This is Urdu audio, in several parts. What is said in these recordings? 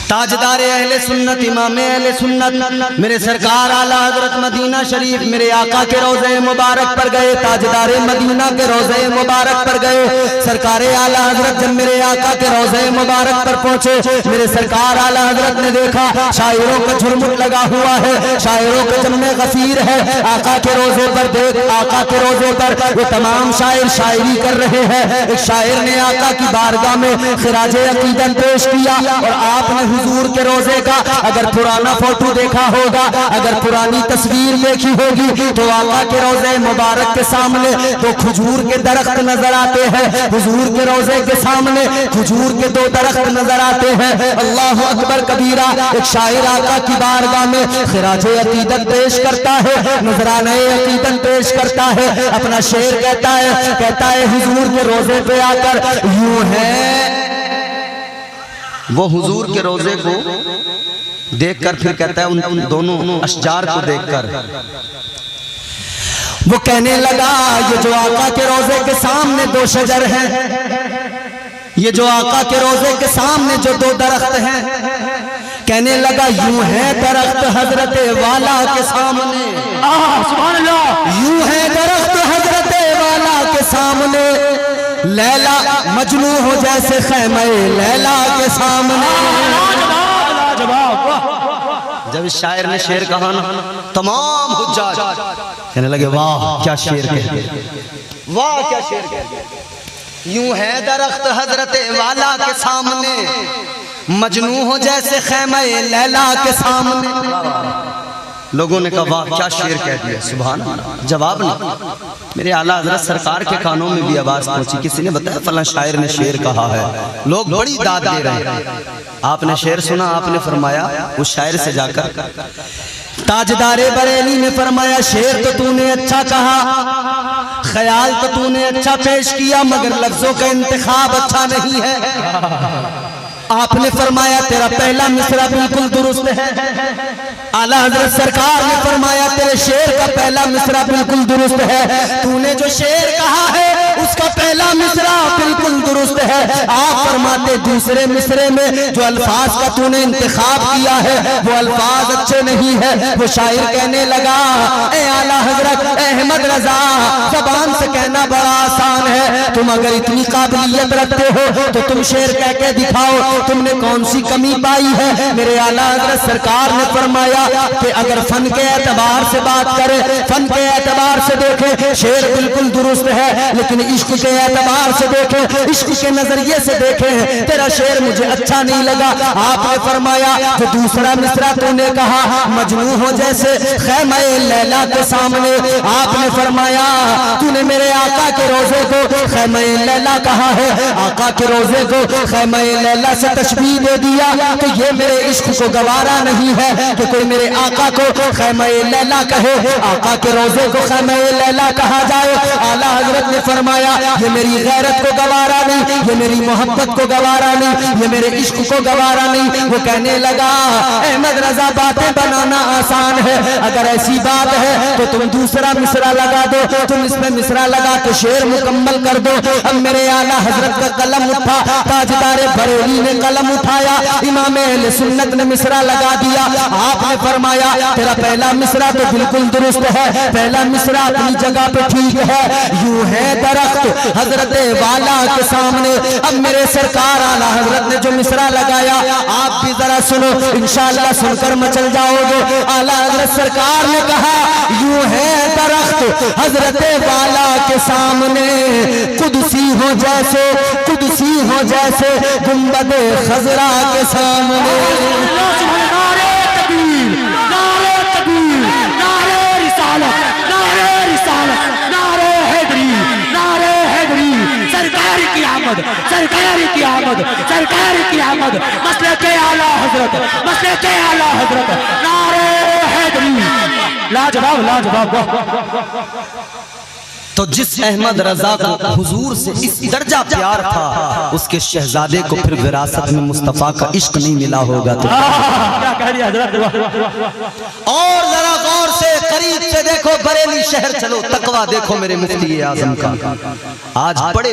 تاجدار اہل سنت امام اہل سنت میرے سرکار اعلیٰ حضرت مدینہ شریف میرے آقا کے روضہ مبارک پر گئے، تاجدار مدینہ کے روضہ مبارک پر گئے۔ سرکار اعلیٰ حضرت جب میرے آقا کے روضہ مبارک پر پہنچے، میرے سرکار اعلیٰ حضرت نے دیکھا شاعروں کا جھرمٹ لگا ہوا ہے، شاعروں کا جمع غفیر ہے۔ آقا کے روضے پر دیکھ، آقا کے روضے پر وہ تمام شاعر شاعری کر رہے ہیں۔ ایک شاعر نے آقا کی بارگاہ میں خراج عقیدت پیش کیا، اور آپ نے حضور کے روضے کا اگر پرانا فوٹو دیکھا ہوگا، اگر پرانی تصویر دیکھی ہوگی، تو آقا کے روضے مبارک کے سامنے دو کھجور کے درخت نظر آتے ہیں۔ حضور کے روضے کے سامنے کھجور کے دو درخت نظر آتے ہیں۔ اللہ اکبر کبیرہ۔ ایک شاعر آقا کی بارگاہ میں خراج عقیدت پیش کرتا ہے، نذرانہ عقیدت پیش کرتا ہے، اپنا شعر کہتا ہے حضور کے روضے پہ آ کر یوں ہے۔ وہ حضور کے روضے کو دیکھ کر پھر کہتا ہے ان دونوں اشجار کو دیکھ کر، وہ کہنے لگا یہ جو آقا کے روضے کے سامنے دو شجر ہیں، یہ جو آقا کے روضے کے سامنے جو دو درخت ہیں، کہنے لگا یوں ہے درخت حضرت والا کے سامنے، سبحان اللہ، یوں ہے درخت حضرت والا کے سامنے، لیلا مجنو ہو جیسے خیمہ لیلا کے سامنے۔ جب اس شاعر نے شعر کہا نا، تمام حجاج کہنے لگے واہ کیا شعر کہہ گئے، واہ کیا شعر کہہ گئے۔ یوں ہے درخت حضرت والا کے سامنے، مجنو ہو جیسے خیمہ لیلا کے سامنے۔ لوگوں نے کہا واہ کیا شعر کہہ دیا، سبحان اللہ۔ جواب نہیں، میرے اعلیٰ حضرت سرکار کے کانوں میں بھی آواز پہنچی، کسی نے بتایا فلاں شاعر نے شعر کہا ہے، لوگ بڑی داد دے رہے ہیں۔ آپ نے شعر سنا، آپ نے فرمایا اس شاعر سے جا کر، تاجدار بریلی نے فرمایا شعر تو تو نے اچھا کہا، خیال تو تو نے اچھا پیش کیا، مگر لفظوں کا انتخاب اچھا نہیں ہے۔ آپ نے فرمایا تیرا پہلا مصرع بالکل درست ہے۔ اعلیٰ حضرت سرکار نے فرمایا تیرے شعر کا پہلا مصرع بالکل درست ہے، تو نے جو شعر کہا ہے اس کا پہلا مصرع بالکل درست ہے۔ آپ فرماتے دوسرے مصرع میں جو الفاظ کا تو نے انتخاب کیا ہے وہ الفاظ اچھے نہیں ہے۔ وہ شاعر کہنے لگا اے اعلیٰ حضرت احمد رضا، زبان سے کہنا بڑا آسان ہے، تم اگر اتنی قابلیت رکھتے ہو تو تم شعر کہہ کے دکھاؤ، تم نے کون سی کمی پائی ہے۔ میرے اعلیٰ حضرت سرکار نے فرمایا کہ اگر فن کے اعتبار سے بات کرے، فن کے اعتبار سے دیکھیں شعر بالکل درست ہے، لیکن عشق کے اعتبار سے دیکھیں، عشق کے نظریے سے دیکھیں تیرا شعر مجھے اچھا نہیں لگا۔ آپ نے فرمایا جو دوسرا مصرع تو نے کہا مجنون ہو جیسے خیمہ لیلا کے سامنے، آپ نے فرمایا تو نے میرے آقا کے روضے کو خیمہ لیلا کہا ہے، آقا کے روضے کو خیمہ لیلا سے تشبیہ دے دیا، تو یہ میرے عشق کو گوارا نہیں ہے کہ کوئی میرے آقا کو خیمہ لیلا کہے، آقا کے روضے کو خیمہ لیلا کہا جائے۔ اعلیٰ حضرت نے فرمایا یہ میری غیرت کو گوارا نہیں، یہ میری محبت کو گوارا نہیں، یہ میرے عشق کو گوارا نہیں۔ وہ کہنے لگا احمد رضا باتیں بنانا آسان ہے، اگر ایسی بات ہے تو تم دوسرا مصرع لگا دو، تم اس میں مصرع لگا کے شعر مکمل کر دو۔ اب میرے اعلیٰ حضرت کا قلم اٹھا، تاجدار بریلی نے قلم اٹھایا، امام اہل سنت نے مصرع لگا دیا۔ آپ نے فرمایا تیرا پہلا مصرع تو بالکل درست ہے، پہلا مصرع اپنی جگہ پہ ٹھیک ہے، یوں ہے درخت حضرت والا کے سامنے۔ اب میرے سرکار اعلیٰ حضرت نے جو مصرع لگایا آپ بھی ذرا سنو، انشاءاللہ سن کر مچل جاؤ گے۔ اعلیٰ حضرت سرکار نے کہا یوں ہے درخت حضرت والا کے سامنے، قدسی ہو جیسے، قدسی ہو جیسے گنبد خضرا کے سامنے۔ نعرہ تکبیر، نعرہ تکبیر، نعرہ رسالت، نعرہ رسالت، نعرہ حیدری، نعرہ حیدری، سرکار کی آمد، سرکار کی آمد، سرکار کی آمد، مسلک اعلیٰ حضرت، مسلک اعلیٰ حضرت، نعرہ حیدری، لاجواب لاجواب۔ تو جس احمد رضا کو حضور سے اس درجہ پیار تھا، اس کے شہزادے کو پھر وراثت میں مصطفیٰ کا عشق نہیں ملا ہوگا تو کیا کہہ رہی حضرت؟ اور ذرا غور سے قریب سے دیکھو، بریلی شہر چلو، تقویٰ دیکھو میرے مفتی اعظم کا۔ آج بڑے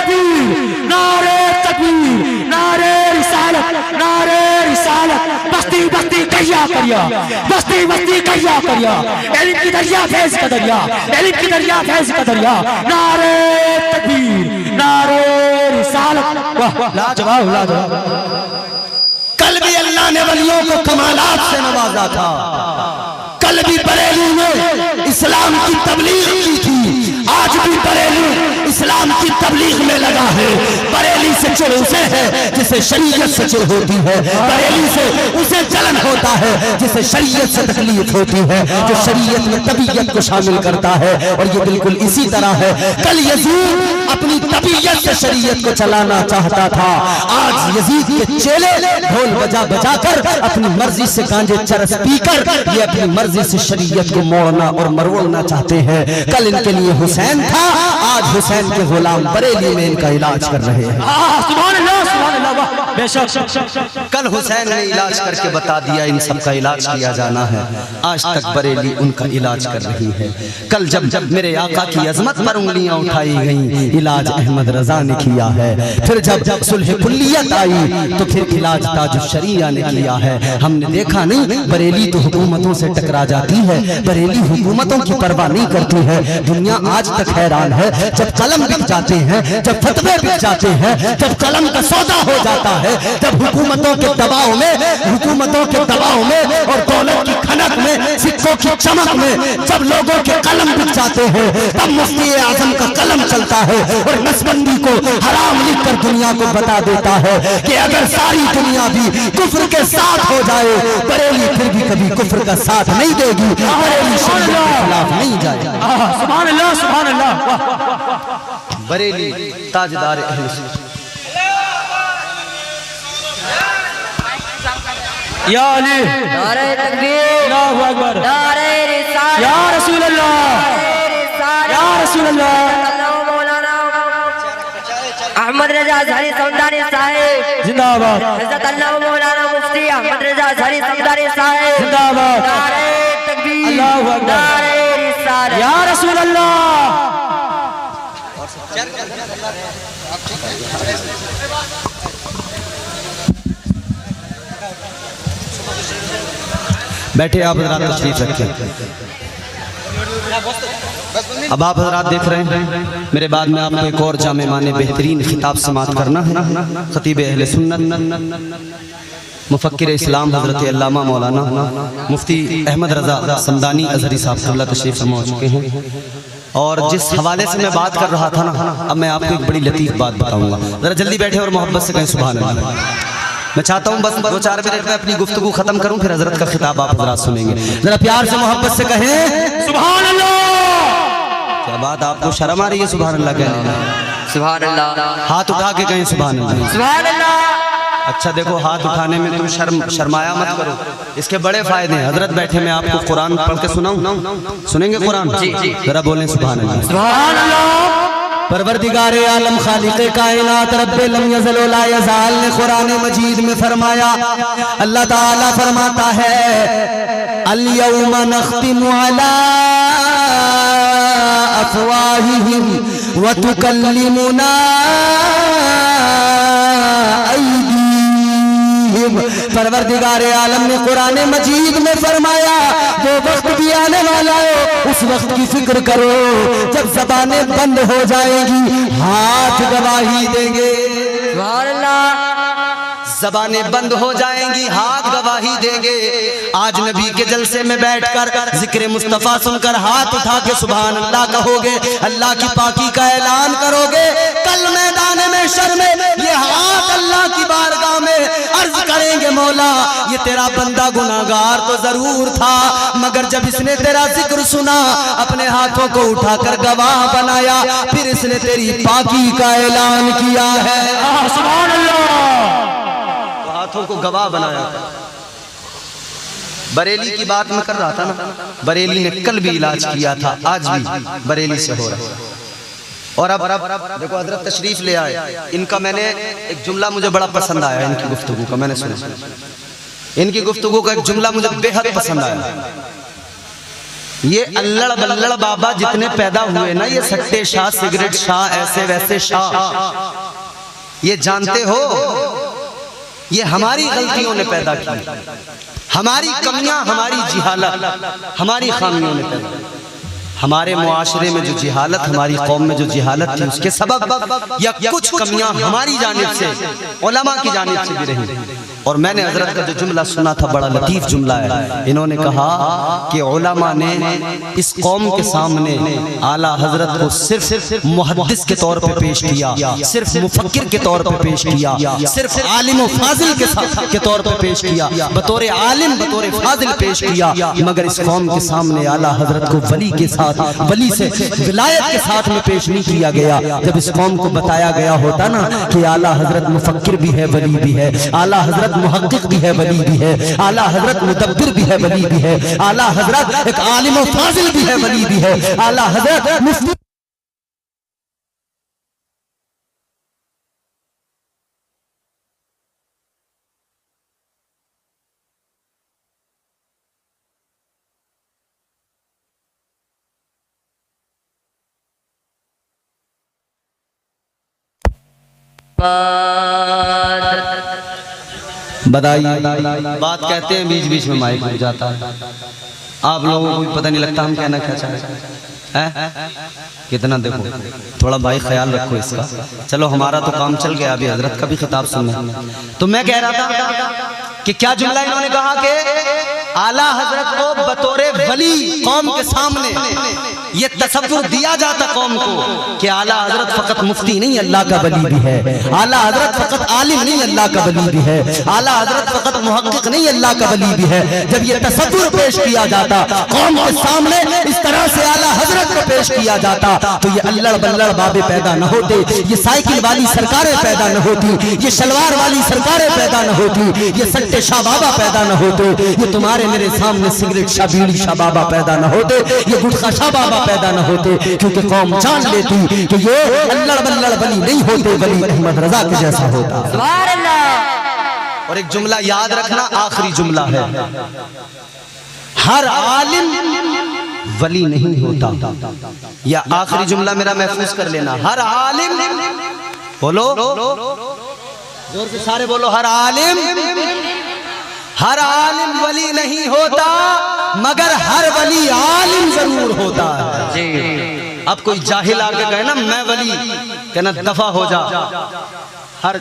تکبیر نعرہ تکبیر نعرہ رسالت نعرہ رسالت بستی بستی کیا کریا بستی بستی کیا کریا علم کی دریا فیض کا دریا علم کی دریا فیض کا دریا نعرہ تکبیر نعرہ رسالت لاجواب لاجواب کل بھی اللہ نے ولیوں کو کمالات سے نوازا تھا کل بھی بریلی نے اسلام کی تبلیغ کی تھی آج بھی بریلی اسلام کی تبلیغ میں لگا ہے بریلی سے چڑ اسے ہے جسے شریعت سے چڑ ہوتی ہے بریلی سے اسے جلن ہوتا ہے جسے شریعت سے تکلیف ہوتی ہے جو شریعت میں طبیعت کو شامل کرتا ہے اور یہ بالکل اسی طرح ہے کل یزید اپنی طبیعت سے شریعت کو چلانا چاہتا تھا آج یزید کے چیلے ڈھول بجا بجا کر اپنی مرضی سے گانجے چرس پی کر یہ اپنی مرضی سے شریعت کو موڑنا اور مروڑنا چاہتے ہیں کل ان کے لیے حسین تھا آج حسین کے غلام بریلی میں ان کا علاج کر رہے ہیں سبحان اللہ بے شک کل حسین نے علاج کر کے بتا دیا ان سب کا علاج کیا جانا ہے آج تک بریلی ان کا علاج کر رہی ہے کل جب میرے آقا کی عظمت پر انگلیاں اٹھائی گئیں علاج احمد رضا نے کیا ہے پھر جب صلح کلیت آئی تو پھر علاج تاج الشریعہ نے کیا ہے ہم نے دیکھا نہیں بریلی تو حکومتوں سے ٹکرا جاتی ہے بریلی حکومتوں کی پرواہ نہیں کرتی ہے دنیا آج تک حیران ہے جب قلم بک جاتے ہیں جب فتوے بک جاتے ہیں جب قلم کا سودا ہو جاتا ہے جب حکومتوں کے دباؤ میں اور دولت کی کھنک میں سکوں کی چمک میں جب لوگوں کے قلم بک جاتے ہیں تب مفتی اعظم کا قلم چلتا ہے اور نسبندی کو حرام لکھ کر دنیا کو بتا دیتا ہے کہ اگر ساری دنیا بھی کفر کے ساتھ ہو جائے بریلی پھر بھی کبھی کفر کا ساتھ نہیں دے گی بریلی شریعت کے خلاف نہیں جائے سبحان اللہ سبحان اللہ بریلی تاجدار اہل سنت یا علی نعرہ تکبیر اللہ اکبر نعرہ رسالت یا رسول اللہ یا رسول اللہ اللہ مولانا احمد رضا اظہری سمدانی صاحب زندہ آباد حضرت اللہ مولانا مفتی احمد رضا اظہری سمدانی صاحب زندہ آباد نعرہ تکبیر اللہ اکبر نعرہ رسالت یا رسول اللہ بیٹھے آپ حضرات تشریف رکھیں اب آپ حضرات دیکھ رہے ہیں میرے بعد میں آپ کو ایک اور جامع معنی بہترین خطاب سماعت کرنا ہے خطیب اہل سنت مفکر اسلام حضرت علامہ مولانا مفتی احمد رضا سمدانی اظہری صاحب قبلہ تشریف فرما ہو چکے ہیں اور جس حوالے سے میں بات کر رہا تھا نا اب میں آپ کو ایک بڑی لطیف بات بتاؤں گا ذرا جلدی بیٹھے اور محبت سے کہیں سبحان اللہ میں چاہتا ہوں بس 2-4 منٹ میں اپنی گفتگو ختم کروں پھر حضرت کا خطاب آپ حضرات سنیں گے ذرا پیار سے محبت سے کہیں سبحان اللہ کیا بات آپ کو شرم آ رہی ہے سبحان اللہ کہنے میں سبحان اللہ ہاتھ اٹھا کے کہیں سبحان اللہ سبحان اللہ اچھا دیکھو ہاتھ اٹھانے میں تم شرمایا مت کرو اس کے بڑے فائدے ہیں حضرت بیٹھے میں آپ کو قرآن پڑھ کے سناؤں سنیں گے قرآن ذرا بولیں سبحان اللہ سبحان اللہ پروردگار عالم خالق کائنات رب لم یزل ولا یزال نے قرآن مجید میں فرمایا اللہ تعالیٰ فرماتا ہے الیوم نختم علی افواہہم وتکلمنا ایدیہم پروردگار عالم نے قرآن مجید میں فرمایا وہ وقت بھی آنے والا ہے اس وقت کی فکر کرو جب زبانیں بند ہو جائیں گی ہاتھ گواہی دیں گے سبحان اللہ زبانیں بند ہو جائیں گی ہاتھ گواہی دیں گے آج نبی کے جلسے میں بیٹھ کر ذکر مصطفیٰ سن کر ہاتھ اٹھا کے سبحان اللہ کہو گے اللہ کی پاکی کا اعلان کرو گے کل میدان میں شر میں یہ ہاتھ اللہ کی بارگاہ میں عرض کریں گے مولا یہ تیرا بندہ گناہگار تو ضرور تھا مگر جب اس نے تیرا ذکر سنا اپنے ہاتھوں کو اٹھا کر گواہ بنایا پھر اس نے تیری پاکی کا اعلان کیا ہے سبحان اللہ ہاتھوں کو گواہ بنایا بریلی کی بات میں کر رہا تھا نا بریلی نے کل بھی علاج کیا تھا آج بھی بریلی سے ہو رہا ہے اور اب دیکھو حضرت تشریف لے آئے ان کا میں نے ایک جملہ مجھے بڑا پسند آیا ان کی گفتگو کا میں نے سنا ان کی گفتگو کا ایک جملہ مجھے بے حد پسند آیا یہ اللہ بلڑ بابا جتنے پیدا ہوئے نا، یہ سٹے شاہ، سگریٹ شاہ، ایسے ویسے شاہ، یہ جانتے ہو یہ ہماری غلطیوں نے پیدا کی، ہماری کمیاں، ہماری جہالت، ہماری خامیوں نے پیدا کی۔ ہمارے معاشرے میں جو جہالت، ہماری قوم میں جو جہالت تھی، اس کے سبب یا کچھ کمیاں ہماری جانب سے، علماء کی جانب سے بھی رہی۔ اور میں نے حضرت کا جو جملہ سنا تھا، بڑا لطیف جملہ ہے، انہوں نے کہا کہ علماء نے اس قوم کے سامنے اعلیٰ حضرت کو صرف محدث کے طور پہ پیش کیا، صرف مفکر کے طور پہ پیش کیا، صرف عالم و فاضل کے طور پہ پیش کیا، بطور عالم، بطور فاضل پیش کیا، مگر اس قوم کے سامنے اعلیٰ حضرت کو ولی کے ساتھ، ولی سے ولایت کے ساتھ میں پیش نہیں کیا گیا۔ جب اس قوم کو بتایا گیا ہوتا نا کہ اعلیٰ حضرت مفکر بھی ہے، ولی بھی ہے، اعلیٰ حضرت محقق بھی ہے، ولی بھی ہے، اعلیٰ حضرت مدبر بھی ہے، ولی بھی ہے، اعلیٰ حضرت ایک عالم و فاضل بھی ہے، ولی بھی ہے، اعلیٰ حضرت مفتی بدائیے بات کہتے ہیں، بیچ بیچ میں مائک ہو جاتا ہے، آپ لوگوں کو پتہ نہیں لگتا ہم کہنا کیا چاہتے ہیں۔ کتنا دیکھو، تھوڑا بھائی خیال رکھو اس کا۔ چلو ہمارا تو کام چل گیا، ابھی حضرت کا بھی خطاب سننا۔ تو میں کہہ رہا تھا کہ کیا جملہ انہوں نے کہا کہ اعلیٰ حضرت کو بطور ولی قوم کے سامنے یہ تصور دیا جاتا قوم کو کہ اعلیٰ حضرت فقط مفتی نہیں، اللہ کا ولی بھی ہے، اعلیٰ حضرت فقط عالم نہیں، اللہ کا ولی بھی ہے، اعلیٰ حضرت فقط محقق نہیں، اللہ کا ولی بھی ہے۔ جب یہ تصور پیش کیا جاتا قوم کے سامنے، اس طرح سے اعلیٰ حضرت کو پیش کیا جاتا، تو یہ اللہ بلڑ بابے پیدا نہ ہوتے، یہ سائیکل والی سرکاریں پیدا نہ ہوتی، یہ شلوار والی سرکاریں پیدا نہ ہوتی، یہ سٹے شاہ بابا پیدا نہ ہوتے، یہ تمہارے میرے سامنے سگریٹ شاہ، بیڑی شاہ بابا پیدا نہ ہوتے، یہ گٹخا شاہ بابا پیدا نہ ہوتے، کیونکہ قوم جان لیتی کہ یہ اللہ بلڑ ولی نہیں ہوتے، ولی احمد رضا کے جیسا ہوتا۔ سبحان اللہ۔ اور ایک جملہ یاد رکھنا، آخری جملہ ہے، ہر عالم ولی نہیں ہوتا۔ یا آخری جملہ میرا محفوظ کر لینا، ہر عالم، بولو زور سے سارے بولو، ہر عالم ولی نہیں ہوتا، مگر ہر ولی عالم ضرور ہوتا ہے۔ اب کوئی جاہل آگے کہے نا میں ولی، کہنا دفع ہو جا، ہر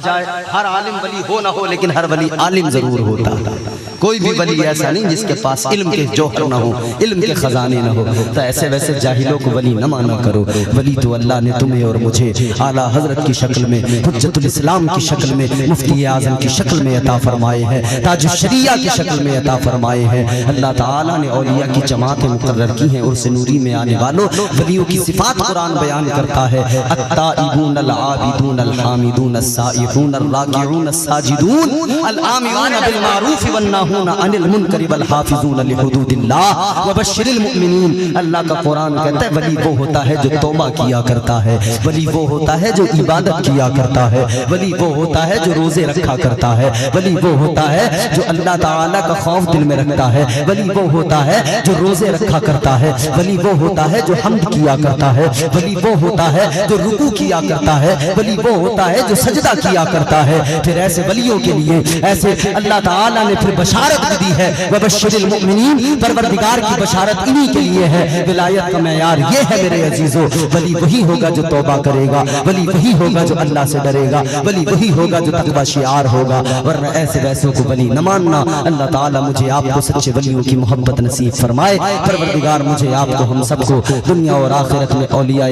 عالم ولی ہو نہ ہو، لیکن ہر ولی عالم ضرور ہوتا ہے۔ کوئی بھی ولی ایسا نہیں جس کے پاس علم کے جوہر نہ ہو، علم کے خزانے نہ ہو۔ تو ایسے ویسے جاہلوں کو ولی نہ مانا کرو، ولی تو اللہ نے تمہیں اور مجھے اعلیٰ حضرت کی شکل میں، حجت الاسلام کی شکل میں، مفتی اعظم کی شکل میں عطا فرمائے ہیں، تاج الشریعہ کی شکل میں عطا فرمائے ہیں۔ اللہ تعالیٰ نے اولیاء کی جماعتیں مقرر کی ہیں، عرس نوری میں آنے والوں ولیوں کی صفات قرآن بیان کرتا ہے، التائبون العابدون الحامدون السائحون الراکعون الساجدون الآمرون بالمعروف والناہون عن المنکر والحافظون لحدود اللہ وبشر المؤمنین۔ اللہ کا قرآن کہتا ہے ولی وہ ہوتا ہے جو توبہ کیا کرتا ہے، ولی وہ ہوتا ہے جو عبادت کیا کرتا ہے، ولی وہ ہوتا ہے جو روزے رکھا کرتا ہے، ولی وہ ہوتا ہے جو اللہ تعالیٰ کا خوف دل میں رکھتا ہے، ولی وہ ہوتا ہے جو روزے رکھا کرتا ہے، ولی وہ ہوتا ہے جو حمد کیا کرتا ہے، ولی وہ ہوتا ہے جو رکوع کیا کرتا ہے، ولی وہ ہوتا ہے جو سجدہ کیا کرتا ہے۔ پھر ایسے ولیوں کے لیے ایسے اللہ تعالیٰ نے پھر بشارت بھی دی ہے، وبشر المؤمنین، پروردگار کی بشارت انہی کے لیے ہے۔ ولایت کا معیار یہ ہے میرے عزیزو، ولی وہی ہوگا جو توبہ کرے گا، ولی وہی ہوگا جو اللہ سے ڈرے گا، ولی وہی ہوگا جو تقوی شعار ہوگا، ورنہ ایسے ویسوں کو ولی نہ ماننا۔ اللہ تعالیٰ مجھے آپ کو سچے ولیوں کی محبت نصیب فرمائے۔ پروردگار مجھے آپ کو، ہم سب کو دنیا اور آخرت میں اولیاء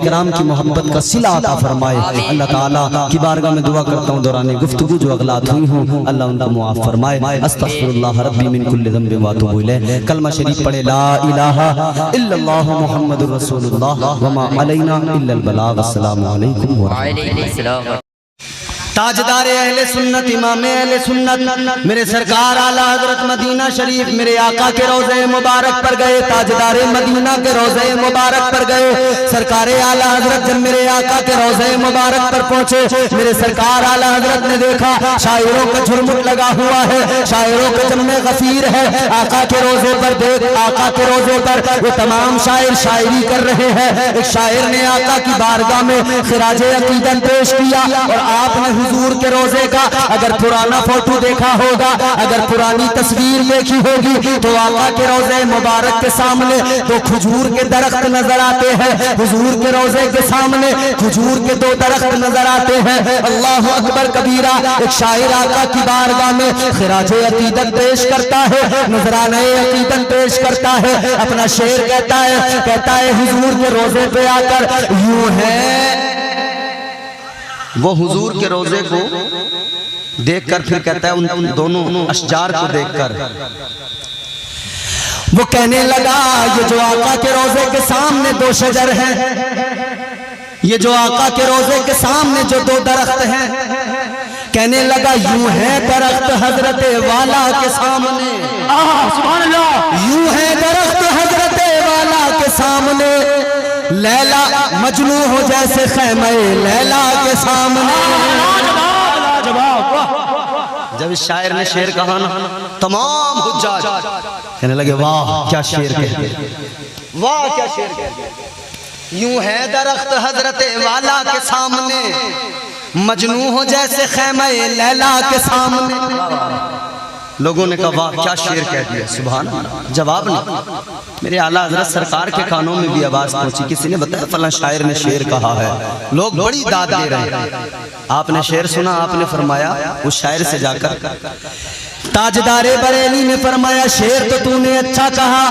کرام کی محبت کا صلہ عطا فرمائے۔ اللہ تعالیٰ کی بارگاہ میں دعا کرتا ہوں دوران گفتگو جو اغلاط ہوئی ہوں اللہ ان کو معاف فرمائے۔ استغفر اللہ ربی من کل ذنب واتوب الیہ۔ کلمہ شریف پڑھے، لا الہ الا اللہ محمد رسول اللہ وما علینا الا البلاغ۔ السلام علیکم ورحمۃ اللہ۔ تاجدار اہل سنت امام اہل سنت میرے سرکار اعلیٰ حضرت مدینہ شریف میرے آقا کے روضہ مبارک پر گئے، تاجدار مدینہ کے روضہ مبارک پر گئے۔ سرکار اعلیٰ حضرت جب میرے آقا کے روضہ مبارک پر پہنچے، میرے سرکار اعلیٰ حضرت نے دیکھا شاعروں کا جھرمٹ لگا ہوا ہے، شاعروں کا جمع غفیر ہے۔ آقا کے روضے پر دیکھ، آقا کے روضے پر وہ تمام شاعر شاعری کر رہے ہیں۔ ایک شاعر نے آقا کی بارگاہ میں خراج عقیدت پیش کیا، اور آپ نے حضور کے روضے کا اگر پرانا فوٹو دیکھا ہوگا، اگر پرانی تصویر دیکھی ہوگی، تو آقا کے روضے مبارک کے سامنے دو کھجور کے درخت نظر آتے ہیں۔ حضور کے روضے کے سامنے کھجور کے دو درخت نظر آتے ہیں۔ اللہ اکبر کبیرہ۔ ایک شاعر آقا کی بارگاہ میں خراج عقیدت پیش کرتا ہے، نذرانہ عقیدت پیش کرتا ہے، اپنا شعر کہتا ہے حضور کے روضے پہ آ کر یوں ہے۔ وہ حضور کے روضے کو دیکھ کر پھر کہتا ہے ان دونوں اشجار کو دیکھ کر، وہ کہنے لگا یہ جو آقا کے روضے کے سامنے دو شجر ہیں، یہ جو آقا کے روضے کے سامنے جو دو درخت ہیں، کہنے لگا یوں ہے درخت حضرت والا کے سامنے، سبحان اللہ، یوں ہے درخت حضرت والا کے سامنے، لیلا مجنو ہو جیسے خیمہ لیلا کے سامنے۔ جب اس شاعر نے شعر کہا نا، تمام حجاج کہنے لگے واہ کیا شعر کہہ دیا، واہ کیا شعر کہہ دیا۔ یوں ہے درخت حضرت والا کے سامنے، مجنو ہو جیسے خیمہ لیلا کے سامنے۔ لوگوں نے کہا واہ کیا شعر کہہ دیا، سبحان اللہ۔ جواب نہیں، میرے اعلیٰ حضرت سرکار کے کانوں میں بھی آواز پہنچی، کسی نے بتایا فلاں شاعر نے شعر کہا ہے، لوگ بڑی داد دے رہے ہیں۔ آپ نے شعر سنا، آپ نے فرمایا اس شاعر سے جا کر، تاجدار بریلی نے فرمایا شعر تو تو نے اچھا کہا،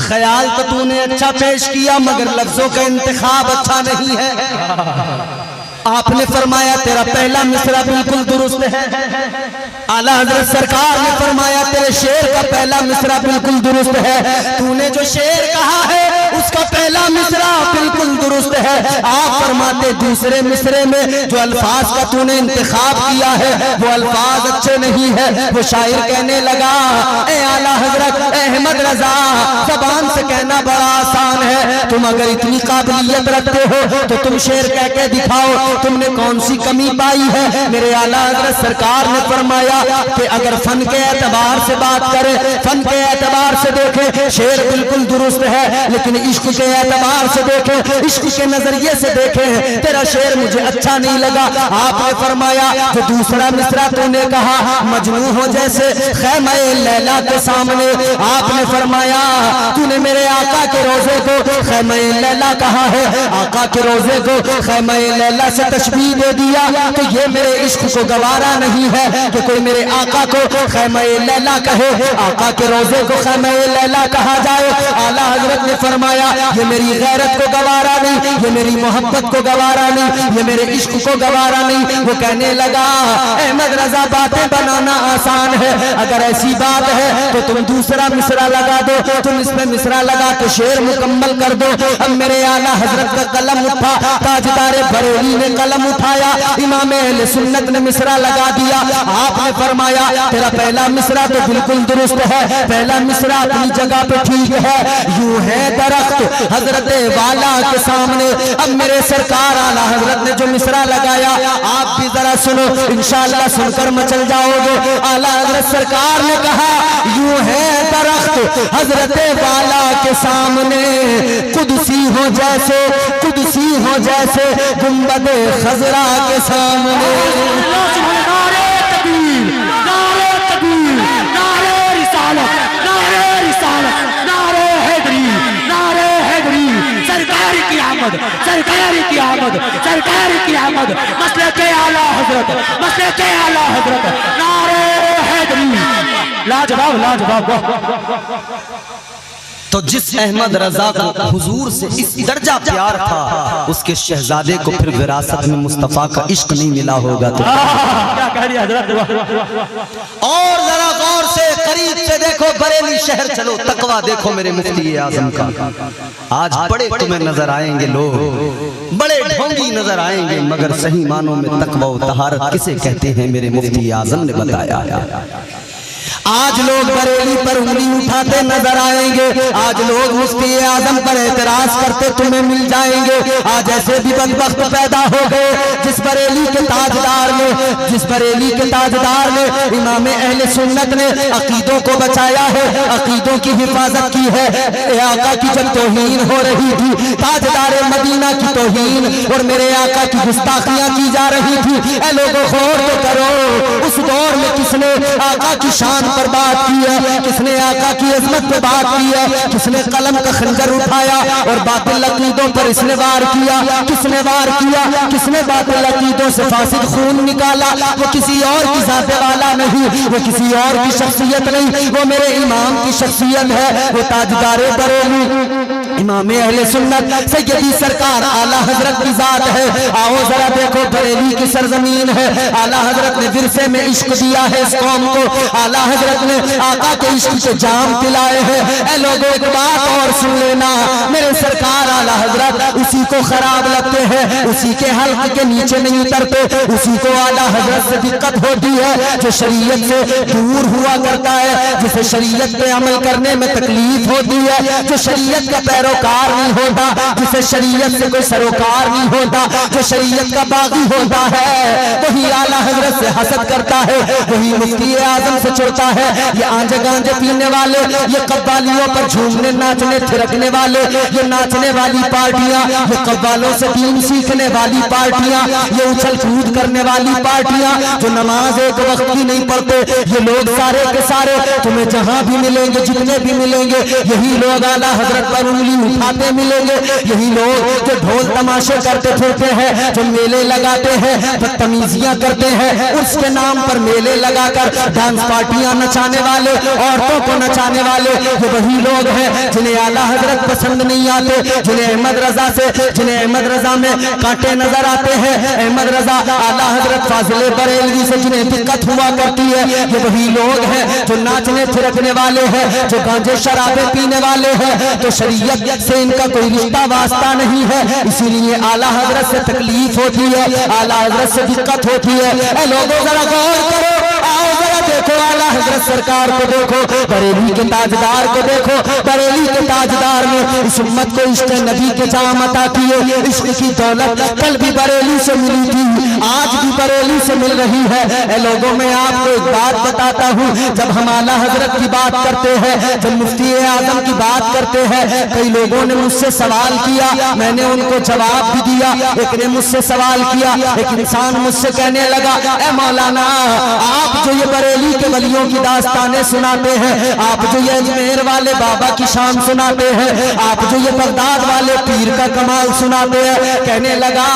خیال تو تو نے اچھا پیش کیا، مگر لفظوں کا انتخاب اچھا نہیں ہے۔ آپ نے فرمایا تیرا پہلا مصرع بالکل درست ہے، اعلیٰ حضرت سرکار نے فرمایا تیرے شعر کا پہلا مصرع بالکل درست ہے، تو نے جو شعر کہا ہے اس کا پہلا مصرع بالکل درست ہے۔ آپ فرماتے دوسرے مصرے میں جو الفاظ کا تو نے انتخاب کیا ہے وہ الفاظ اچھے نہیں ہے۔ وہ شاعر کہنے لگا اے اعلیٰ حضرت احمد رضا، زبان سے کہنا بڑا آسان ہے، تم اگر اتنی قابلیت رکھتے ہو تو تم شعر کہہ کے دکھاؤ، تم نے کون سی کمی پائی ہے؟ میرے اعلیٰ حضرت سرکار نے فرمایا کہ اگر فن کے اعتبار سے بات کریں، فن کے اعتبار سے دیکھیں شعر بالکل درست ہے، لیکن عشق کے اعتبار سے دیکھیں، عشق کے نظریے سے دیکھیں تیرا شعر مجھے اچھا نہیں لگا۔ آپ نے فرمایا جو دوسرا مصرع تو نے کہا مجنون ہو جیسے خیمہ لیلا کے سامنے، آپ نے فرمایا تو نے میرے آقا کے روضے کو خیمہ لیلا کہا ہے، آقا کے روضے کو خیمہ لیلا سے تشبیہ دے دیا، تو یہ میرے عشق کو گوارا نہیں ہے کہ کوئی میرے آقا کو خیمہ لیلا کہے، آقا کے روضے کو خیمہ لیلا کہا جائے۔ اعلیٰ حضرت نے فرمایا یہ میری غیرت کو گوارا نہیں، یہ میری محبت کو گوارا نہیں، یہ میرے عشق کو گوارا نہیں۔ وہ کہنے لگا احمد رضا باتیں بنانا آسان ہے، اگر ایسی بات ہے تو تم دوسرا مصرع لگا دو، تم اس میں مصرع لگا کے شعر مکمل کر دو۔ اب میرے اعلیٰ حضرت کا قلم اٹھا، تاجدار بریلی نے قلم اٹھایا، امام اہل سنت نے مصرع لگا دیا۔ آپ نے فرمایا تیرا پہلا مصرع تو بالکل درست ہے، پہلا مصرع اپنی جگہ پہ ٹھیک ہے، یوں ہے درخت حضرت والا کے سامنے۔ اب میرے سرکار اعلیٰ حضرت نے جو مصرع لگایا آپ بھی ذرا سنو، انشاءاللہ سن کر مچل جاؤ گے۔ اعلیٰ حضرت سرکار نے کہا یوں ہے درخت حضرت والا کے سامنے، قدسی ہو جیسے، قدسی ہو جیسے گنبد خضرا کے سامنے۔ نعرے تکبیر، نعرے تکبیر، نعرے رسالت، نعرے رسالت، نعرے حیدری، نعرے حیدری، سرکار کی آمد، سرکار کی آمد، سرکار کی آمد، مسلک اعلیٰ حضرت، مسلک اعلیٰ حضرت، نعرے حیدری، لاجواب لاجواب۔ تو جس احمد رضا کو حضور سے اس درجہ پیار تھا، اس کے شہزادے کو پھر وراثت میں مصطفیٰ کا عشق نہیں ملا ہوگا تو کیا کہہ دیا حضرت؟ اور ذرا غور سے قریب سے دیکھو بریلی شہر چلو تقوی دیکھو میرے مفتی اعظم کا. آج بڑے تمہیں نظر آئیں گے لوگ, بڑے ڈھونگی نظر آئیں گے, مگر صحیح معنوں میں تقوی و طہارت کسے کہتے ہیں میرے مفتی اعظم نے بتایا. آج لوگ بریلی پر انگلی اٹھاتے نظر آئیں گے, آج لوگ مفتی اعظم پر اعتراض کرتے تمہیں مل جائیں گے. آج ایسے بھی بدبخت پیدا ہو گئے جس بریلی کے تاجدار نے امام اہل سنت نے عقیدوں کو بچایا ہے, عقیدوں کی حفاظت کی ہے. اے آقا کی جب توہین ہو رہی تھی, تاجدار مدینہ کی توہین اور میرے آقا کی گستاخیاں کی جا رہی تھی, اے لوگوں غور تو کرو, اس دور میں کس نے آقا کی شان پر بات کی ہے, کس نے آقا کی عظمت پہ بات کی ہے, کس نے قلم کا خنجر اٹھایا اور باطل عقیدوں پر اس نے وار کیا, کس نے وار کیا, کس نے باطل عقیدوں سے فاسد خون نکالا. وہ کسی اور کی ذات والا نہیں, وہ کسی اور کی شخصیت نہیں, وہ میرے امام کی شخصیت ہے, وہ تاجدار بریلی امام اہل سنت سیدی سرکار اعلیٰ حضرت کی ذات ہے. آؤ ذرا دیکھو بریلی کی سرزمین ہے, اعلیٰ حضرت نے ورثے میں عشق دیا ہے اس قوم کو, اعلیٰ حضرت نے آقا کے عشق سے جام پلائے ہیں. اے لوگوں ایک بات اور سن لینا, میرے سرکار اعلیٰ حضرت اسی کو خراب لگتے ہیں, اسی کے حلق کے نیچے نہیں اترتے, اسی کو اعلیٰ حضرت سے دقت ہوتی ہے جو شریعت سے دور ہوا کرتا ہے, جسے شریعت پہ عمل کرنے میں تکلیف ہوتی ہے, جو شریعت کا پیروکار نہیں ہوتا, جسے شریعت سے کوئی سروکار نہیں ہوتا, جو شریعت کا باغی ہوتا ہے وہی اعلیٰ حضرت سے حسد کرتا ہے, وہی مفتی اعظم سے چڑھتا ہے. یہ آنجے گانجے پینے والے, یہ قوالیوں پر جھومنے ناچنے تھرکنے والے, یہ ناچنے والی پارٹیاں, یہ قوالوں سے دین سیکھنے والی پارٹیاں, یہ اچھل کود کرنے والی پارٹیاں جو نماز ایک وقت کی نہیں پڑھتے, یہ لوگ سارے کے سارے تمہیں جہاں بھی ملیں گے, جتنے بھی ملیں گے, یہی لوگ اعلیٰ حضرت پر انگلی اٹھاتے ملیں گے, یہی لوگ جو ڈھول تماشے کرتے پھرتے ہیں, جو میلے لگاتے ہیں, بدتمیزیاں کرتے ہیں, اس کے نام پر میلے لگا کر ڈانس پارٹیاں نچانے والے, عورتوں کو نچانے والے, یہ وہی لوگ ہیں جنہیں اعلیٰ حضرت پسند نہیں آتے, جنہیں احمد رضا میں کانٹے نظر آتے ہیں, احمد رضا اعلیٰ حضرت فاضل بریلوی سے جنہیں دقت ہوا کرتی ہے. یہ وہی لوگ ہیں جو ناچنے پھرکنے والے ہیں, جو گانجے شرابے پینے والے ہیں, تو شریعت سے ان کا کوئی رشتہ واسطہ نہیں ہے, اسی لیے اعلیٰ حضرت سے تکلیف ہوتی ہے, اعلیٰ حضرت سے دقت ہوتی ہے. اے لوگوں ذرا غور کرو, آؤ ذرا دیکھو اعلیٰ حضرت سرکار کو دیکھو, بریلی کے تاجدار کو دیکھو. بریلی کے تاجدار نے اس امت کو عشق نبی کے جام عطا کیے, عشق کی دولت کل بھی بریلی سے ملی تھی, آج بھی بریلی سے مل رہی ہے. اے لوگوں میں آپ کو ایک بات بتاتا ہوں, جب ہم اعلیٰ حضرت کی بات کرتے ہیں, جب مفتی اعظم کی بات کرتے ہیں, کئی لوگوں نے مجھ سے سوال کیا, میں نے ان کو جواب بھی دیا. ایک نے مجھ سے سوال کیا, ایک انسان مجھ سے کہنے لگا, اے مولانا آپ جو یہ بریلی کے ولیوں کی داستانیں سناتے ہیں, آپ جو یہ اجمیر والے بابا کی شان سناتے ہیں, آپ جو یہ بغداد والے پیر کا کمال سناتے ہیں, کہنے لگا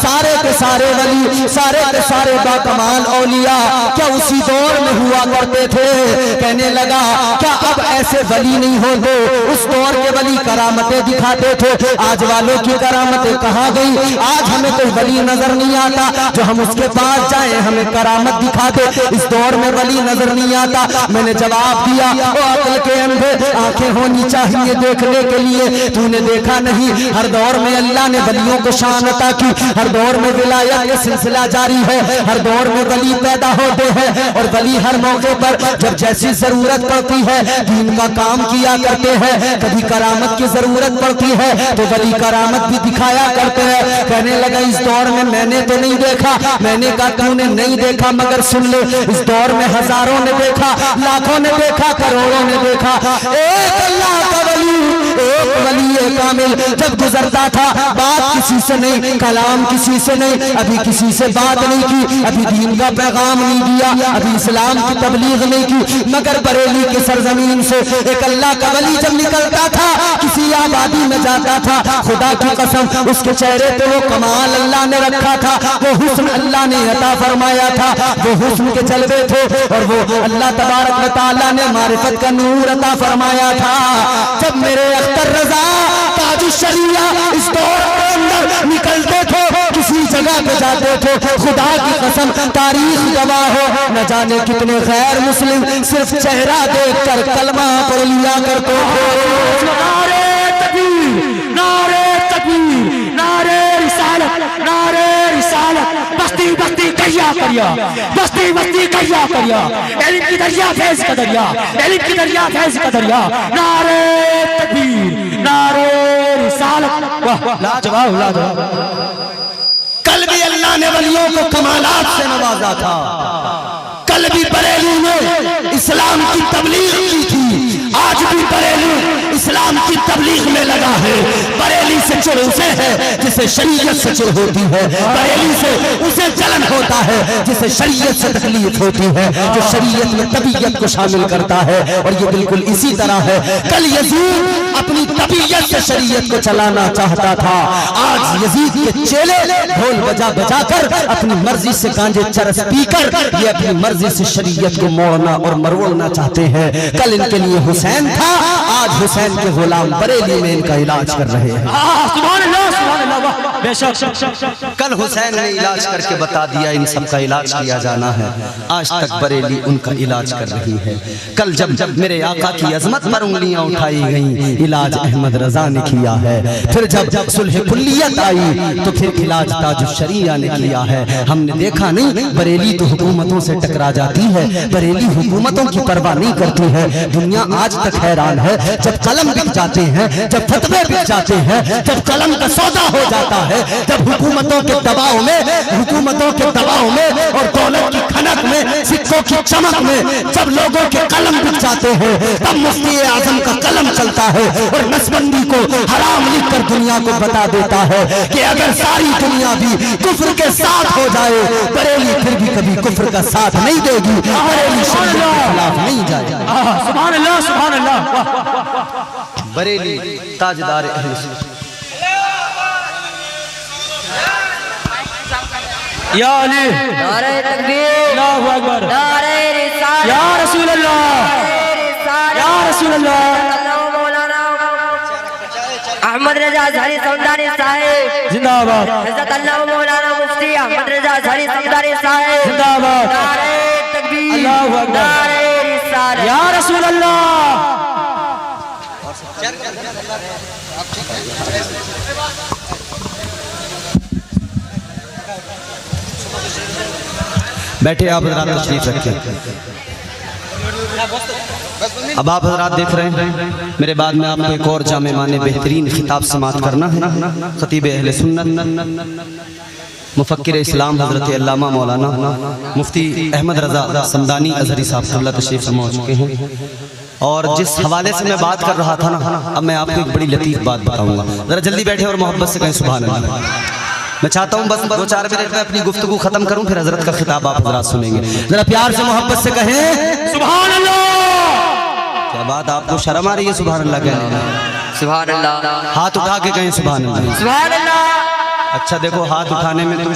سارے کے سارے ولی, سارے کے سارے با کمال اولیاء کیا اسی دور میں ہوا کرتے تھے؟ کہنے لگا کیا اب ایسے ولی نہیں ہوتے؟ اس دور کے ولی کرامتیں دکھاتے تھے, آج والوں کی کرامتیں کہاں گئی؟ آج ہمیں کوئی ولی نظر نہیں آتا جو ہم اس کے پاس جائیں ہمیں کرامت دکھا دے. اس دور میں ولی نظر نہیں آتا. میں نے جواب دیا, او عقل کے اندھے, آنکھیں ہونی چاہیے دیکھنے کے لیے, تو نے دیکھا نہیں؟ ہر دور میں اللہ نے ولیوں کو شان عطا کی, ہر دور میں ولایت کا سلسلہ جاری ہے, ہر دور میں ولی پیدا ہوتے ہیں, اور ولی ہر موقع پر جب جیسی ضرورت پڑتی ہے دین کا کام کیا کرتے ہیں. کبھی کرامت کی ضرورت پڑتی ہے تو ولی کرامت بھی دکھایا کرتے ہیں. کہنے لگا اس دور میں میں نے تو نہیں دیکھا. میں نے کہا تو نے نہیں دیکھا, مگر سن لے, اس دور میں ہزاروں نے دیکھا, لاکھوں نے دیکھا, کروڑوں نے دیکھا. ایک اللہ کا ولی, ایک ولی کامل جب گزرتا تھا, بات کسی سے نہیں, کلام کسی سے نہیں, ابھی کسی سے بات نہیں کی, ابھی دین کا پیغام نہیں دیا, ابھی اسلام کی تبلیغ نہیں کی, مگر بریلی کی سرزمین سے ایک اللہ کا ولی جب نکلتا تھا, کسی آبادی میں جاتا تھا, خدا کی قسم اس کے چہرے پہ وہ کمال اللہ نے رکھا تھا, وہ حسن اللہ نے عطا فرمایا تھا, وہ حسن کے جلوے تھے, اور وہ اللہ تبارک و تعالیٰ نے معرفت کا نور عطا فرمایا تھا. جب میرے اختر رضا تاج الشریعہ اس دور کے اندر نکلتے تھے, اسی جگہ پہ جاتے تھے. خدا کی قسم تاریخ گواہ ہو نہ جانے کتنے غیر مسلم صرف چہرہ دیکھ کر کلمہ پڑھ لیا کرتے تھے. نعرہ تکبیر نعرہ تکبیر نعرہ رسالت نعرہ رسالت. بستی بستی کیا کریا بستی بستی کیا کریا علم کی دریا فیض کا دریا علم کی دریا فیض کا دریا. نعرہ تکبیر نعرہ رسالت. لاجواب لاجواب. کل بھی اللہ نے ولیوں کو کمالات سے نوازا تھا. کل بھی بریلی نے اسلام کی تبلیغ کی تھی. آج بھی بریلی اسلام کی تبلیغ میں لگا ہے. بریلی سے چڑ اسے ہے جسے شریعت سے چڑ ہوتی ہے. بریلی سے اسے جلن ہوتا ہے جسے شریعت سے تکلیف ہوتی ہے, جو شریعت میں طبیعت کو شامل کرتا ہے. اور یہ بالکل اسی طرح ہے. کل یزید اپنی طبیعت سے شریعت کو چلانا چاہتا تھا. آج یزید کے چیلے ڈھول بجا بجا کر اپنی مرضی سے گانجے چرس پی کر یہ اپنی مرضی سے شریعت کو موڑنا اور مروڑنا چاہتے ہیں. کل ان کے لیے حسین تھا, آج حسین کے غلام بریلی میں ان کا علاج کر رہے ہیں. سبحان اللہ سبحان اللہ. بے شک کل حسین نے علاج کر کے بتا دیا ان سب کا علاج کیا جانا ہے. آج تک بریلی ان کا علاج کر رہی ہے. کل جب میرے آقا کی عظمت پر انگلیاں اٹھائی گئیں علاج احمد رضا نے کیا ہے. پھر جب صلح کلیت آئی تو پھر علاج تاج الشریعہ نے کیا ہے. ہم نے دیکھا نہیں بریلی تو حکومتوں سے ٹکرا جاتی ہے. بریلی حکومتوں کی پرواہ نہیں کرتی ہے. دنیا آج تک حیران ہے. جب قلم بک جاتے ہیں, جب فتوے بک جاتے ہیں, جب قلم کا سودا ہو جاتا ہے, جب حکومتوں کے دباؤ میں اور دولت کی کھنک میں سکوں کی چمک میں جب لوگوں کے قلم بک جاتے ہیں تب مفتی اعظم کا قلم چلتا ہے اور نسبندی کو حرام لکھ کر دنیا کو بتا دیتا ہے کہ اگر ساری دنیا بھی کفر کے ساتھ ہو جائے بریلی پھر بھی کبھی کفر کا ساتھ نہیں دے گی. بریلی شریعت کے خلاف نہیں جائے گی. سبحان اللہ سبحان اللہ. بریلی تاجدار اہل سنت. یا علی نعرہ تکبیر اللہ اکبر نعرہ رسالت یا رسول اللہ یا رسول اللہ. مولانا احمد رضا ظہری سمدانی صاحب زندہ آباد عزت اللہ مولانا مفتی احمد رضا ظہری سمدانی صاحب زندہ آباد. نعرہ تکبیر اللہ اکبر. نعرہ رسالت یا رسول اللہ. بیٹھے آپ حضرات تشریف رکھیں. اب آپ حضرات دیکھ رہے ہیں میرے بعد میں آپ کو ایک اور جامع معنی بہترین خطاب سماعت کرنا ہے. خطیب اہل سنت مفکر اسلام حضرت علامہ مولانا مفتی احمد رضا سمدانی ازہری صاحب اللہ تشریف فرما چکے ہیں. اور جس حوالے سے میں بات کر رہا تھا نا, اب میں آپ کو ایک بڑی لطیف بات بتاؤں گا. ذرا جلدی بیٹھے اور محبت سے کہیں سبحان اللہ. میں چاہتا ہوں بس 2-4 منٹ میں اپنی گفتگو ختم کروں, پھر حضرت کا خطاب آپ حضرات سنیں گے. ذرا پیار سے محبت سے کہیں سبحان اللہ. کیا بات, آپ کو شرم آ رہی ہے سبحان اللہ کہنے میں؟ سبحان اللہ ہاتھ اٹھا کے کہیں سبحان اللہ. سبحان اللہ. اچھا دیکھو, ہاتھ اٹھانے میں تم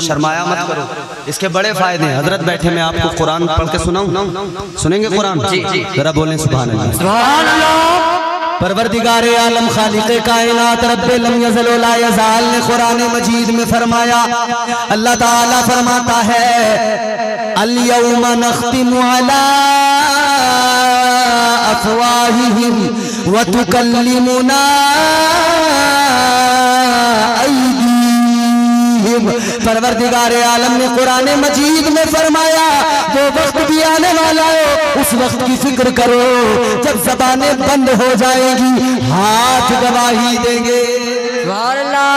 شرمایا مت کرو, اس کے بڑے فائدے ہیں. حضرت بیٹھے میں آپ کو قرآن پڑھ کے سناؤں, سنیں گے قرآن؟ ذرا بولیں سبحان اللہ. سبحان اللہ. پروردگار عالم خالق کائنات رب لم یزل ولا یزال نے قرآن مجید میں فرمایا, اللہ تعالیٰ فرماتا ہے الیوم نختم علی افواہہم وتکلمنا ایدیہم. پروردگار عالم نے قرآن مجید میں فرمایا وہ وقت بھی آنے والا ہے, اس وقت کی فکر کرو جب زبانیں بند ہو جائیں گی ہاتھ گواہی دیں گے. سبحان اللہ.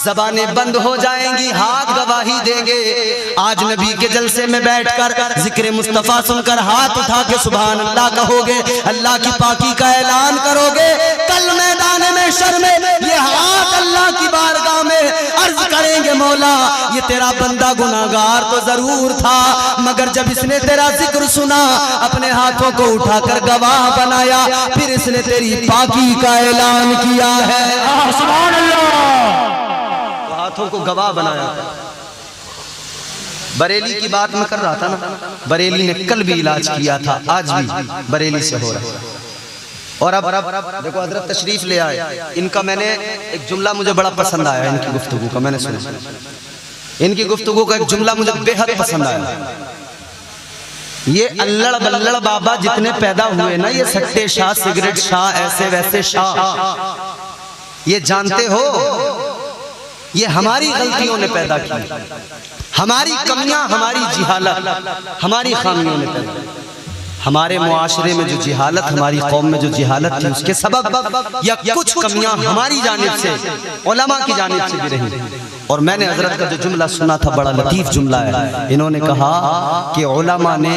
زبانیں بند ہو جائیں گی ہاتھ گواہی دیں گے. آج نبی کے جلسے میں بیٹھ کر ذکر مصطفیٰ سن کر ہاتھ اٹھا کے سبحان اللہ کہو گے, اللہ کی پاکی کا اعلان کرو گے. کل میدان محشر میں یہ ہاتھ اللہ کی بارگاہ میں عرض کریں گے مولا یہ تیرا بندہ گناہگار تو ضرور تھا, مگر جب اس نے تیرا ذکر سنا اپنے ہاتھوں کو اٹھا کر گواہ بنایا, پھر اس نے تیری پاکی کا اعلان کیا ہے. سبحان اللہ. ہاتھوں کو گواہ بنایا. بریلی کی بات میں کر رہا تھا نا, بریلی نے کل بھی علاج کیا تھا, آج بھی بریلی سے ہو رہا ہے. اور اب دیکھو حضرت تشریف لے آئے، ان کا میں نے ایک جملہ مجھے بڑا پسند آیا، ان کی گفتگو کا میں نے سنا، ان کی گفتگو کا ایک جملہ مجھے بے حد پسند آیا. یہ اللہ بلڑ بابا جتنے پیدا ہوئے نا، یہ سٹے شاہ، سگریٹ شاہ، ایسے ویسے شاہ، یہ جانتے ہو یہ ہماری غلطیوں نے پیدا کی، ہماری کمیاں، ہماری جہالت، ہماری خامیوں نے پیدا کی. ہمارے معاشرے میں جو جہالت، ہماری قوم میں جو جہالت تھی، اس کے سبب یا کچھ کمیاں ہماری جانب سے، علماء کی جانب سے بھی رہی. اور میں نے حضرت کا جو جملہ سنا تھا بڑا لطیف جملہ ہے. انہوں نے کہا کہ علماء نے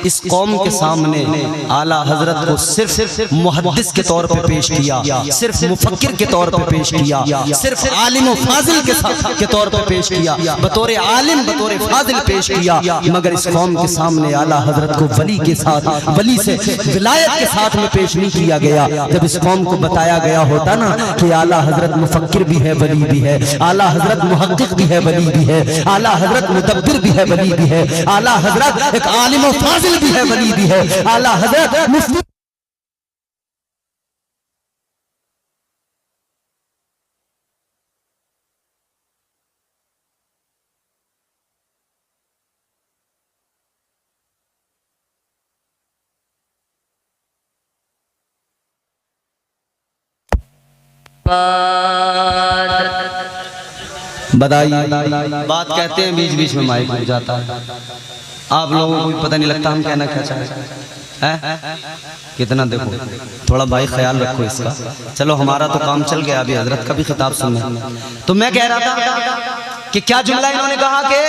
اس قوم کے سامنے اعلیٰ حضرت کو صرف محدث کے طور پہ پیش کیا، صرف مفکر کے طور پہ پیش کیا، صرف عالم و فاضل کے طور پہ پیش کیا، بطور عالم بطور فاضل پیش کیا، مگر اس قوم کے سامنے اعلیٰ حضرت کو ولی کے ساتھ، ولی سے ولایت کے ساتھ میں پیش نہیں کیا گیا. جب اس قوم کو بتایا گیا ہوتا نا کہ اعلیٰ حضرت مفکر بھی ہے، ولی بھی ہے، اعلیٰ حضرت محقق بھی ہے، ولی بھی ہے، اعلیٰ حضرت مدبر بھی ہے، ولی بھی ہے، اعلیٰ حضرت ایک عالم و فاضل بھی ہے، ولی بھی ہے، اعلیٰ حضرت مفتی بدائیے. بات کہتے ہیں بیچ بیچ میں مائک ہو جاتا ہے، آپ لوگوں کو بھی پتہ نہیں لگتا ہم کہنا کیا چاہتے ہیں. کتنا دیکھو تھوڑا بھائی خیال رکھو اس کا. چلو ہمارا تو کام چل گیا، ابھی حضرت کا بھی خطاب سننا. تو میں کہہ رہا تھا کہ کیا جملہ انہوں نے کہا کہ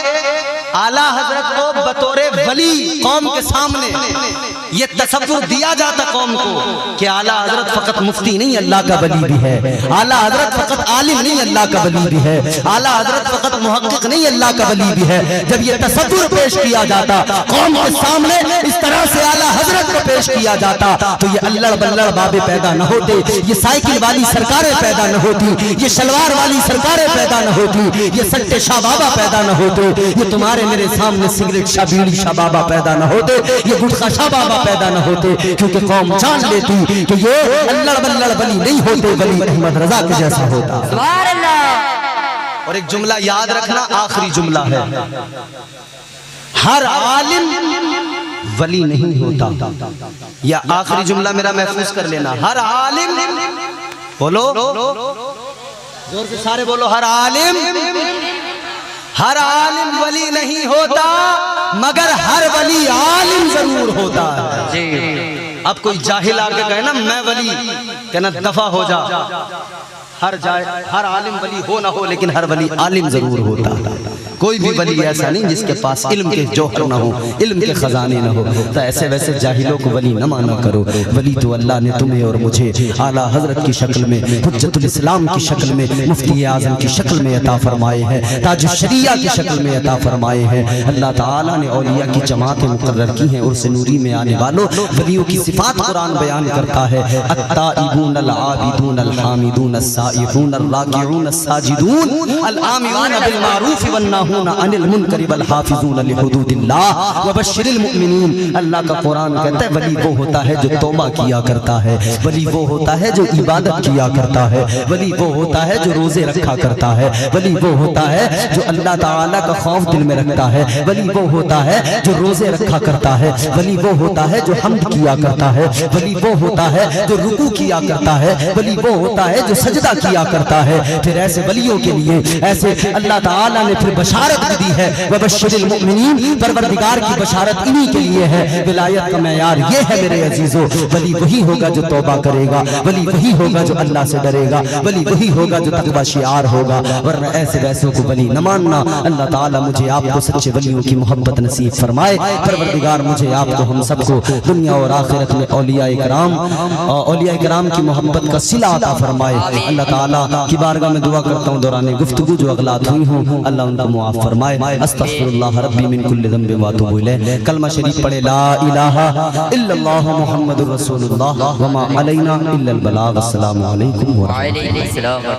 اعلیٰ حضرت کو بطور ولی قوم کے سامنے یہ تصور دیا جاتا قوم کو کہ اعلیٰ حضرت فقط مفتی نہیں، اللہ کا ولی بھی ہے، اعلیٰ حضرت فقط عالم نہیں، اللہ کا ولی بھی ہے، اعلیٰ حضرت فقط محقق نہیں، اللہ کا ولی بھی ہے. جب یہ تصور پیش کیا جاتا قوم کے سامنے، اس طرح سے اعلیٰ حضرت کو پیش کیا جاتا، تو یہ اللہ بلڑ بابے پیدا نہ ہوتے، یہ سائیکل والی سرکاریں پیدا نہ ہوتی، یہ شلوار والی سرکاریں پیدا نہ ہوتی، یہ سٹے شاہ بابا پیدا نہ ہوتے، یہ تمہارے میرے سامنے سگریٹ شاہ، بیڑی شاہ بابا پیدا نہ ہوتے، یہ گٹخا شاہ بابا پیدا نہ ہوتے. کیونکہ قوم جان لیتی کہ یہ اللہ بلڑ ولی نہیں ہوتے، ولی احمد رضا کے جیسا ہوتا. سبحان اللہ. اور ایک جملہ یاد رکھنا، آخری جملہ ہے، ہر عالم ولی نہیں ہوتا. یا آخری جملہ میرا محفوظ کر لینا، ہر عالم، بولو زور سے سارے بولو، ہر عالم ولی نہیں ہوتا، مگر ہر ولی عالم ضرور ہوتا ہے. اب کوئی جاہل آ کے کہے نا میں ولی، کہنا دفع ہو جا. ہر عالم ولی ہو نہ ہو، لیکن ہر ولی عالم ضرور ہوتا. کوئی بھی ولی ایسا نہیں جس کے پاس علم کے جوہر نہ ہو، علم کے خزانے نہ ہو. تو ایسے ویسے جاہلوں کو ولی نہ مانا کرو. ولی تو اللہ نے تمہیں اور مجھے اعلیٰ حضرت کی شکل میں، حجت الاسلام کی شکل میں، مفتی اعظم کی شکل میں عطا فرمائے ہیں، تاج الشریعہ کی شکل میں عطا فرمائے ہیں. اللہ تعالیٰ نے اولیاء کی جماعتیں مقرر کی ہیں. عرس نوری میں آنے والوں ولیوں کی صفات قرآن بیان کرتا ہے. التائبون العابدون الحامدون السائحون الراکعون الساجدون الآمرون بالمعروف والناہون عن المنکر والحافظون لحدود اللہ وبشر المؤمنین. اللہ کا قرآن کہتا ہے ولی وہ ہوتا ہے جو توبہ کیا کرتا ہے، ولی وہ ہوتا ہے جو عبادت کیا کرتا ہے، ولی وہ ہوتا ہے جو روزے رکھا کرتا ہے، ولی وہ ہوتا ہے جو اللہ تعالیٰ کا خوف دل میں رکھتا ہے، ولی وہ ہوتا ہے جو روزے رکھا کرتا ہے، ولی وہ ہوتا ہے جو حمد کیا کرتا ہے، ولی وہ ہوتا ہے جو رکوع کیا کرتا ہے، ولی وہ ہوتا ہے جو سجدہ کیا کرتا ہے. پھر ایسے ولیوں کے لیے ایسے اللہ تعالیٰ نے پھر بشارت دی ہے، وبشر المؤمنین. پروردگار کی بشارت انہی کے لیے ہے. ولایت کا معیار یہ ہے میرے عزیزو، ولی وہی ہوگا جو توبہ کرے گا، ولی وہی ہوگا جو اللہ سے ڈرے گا، ولی وہی ہوگا جو تقوی شعار ہوگا. ورنہ ایسے ویسوں کو ولی نہ ماننا. اللہ تعالیٰ مجھے آپ کو سچے ولیوں کی محبت نصیب فرمائے. پروردگار مجھے آپ کو ہم سب کو دنیا اور آخرت میں اولیاء کرام کی محبت کا صلہ عطا فرمائے. اللہ تعالیٰ کی بارگاہ میں دعا کرتا ہوں دوران گفتگو جو اغلاط ہوئی ہوں اللہ ان کو معاف فرمائے. استغفر اللہ ربی من کل ذنب واتوب الیہ. کلمہ شریف پڑھے لا الہ الا اللہ محمد رسول اللہ وما علینا الا البلاغ. السلام علیکم ورحمۃ اللہ.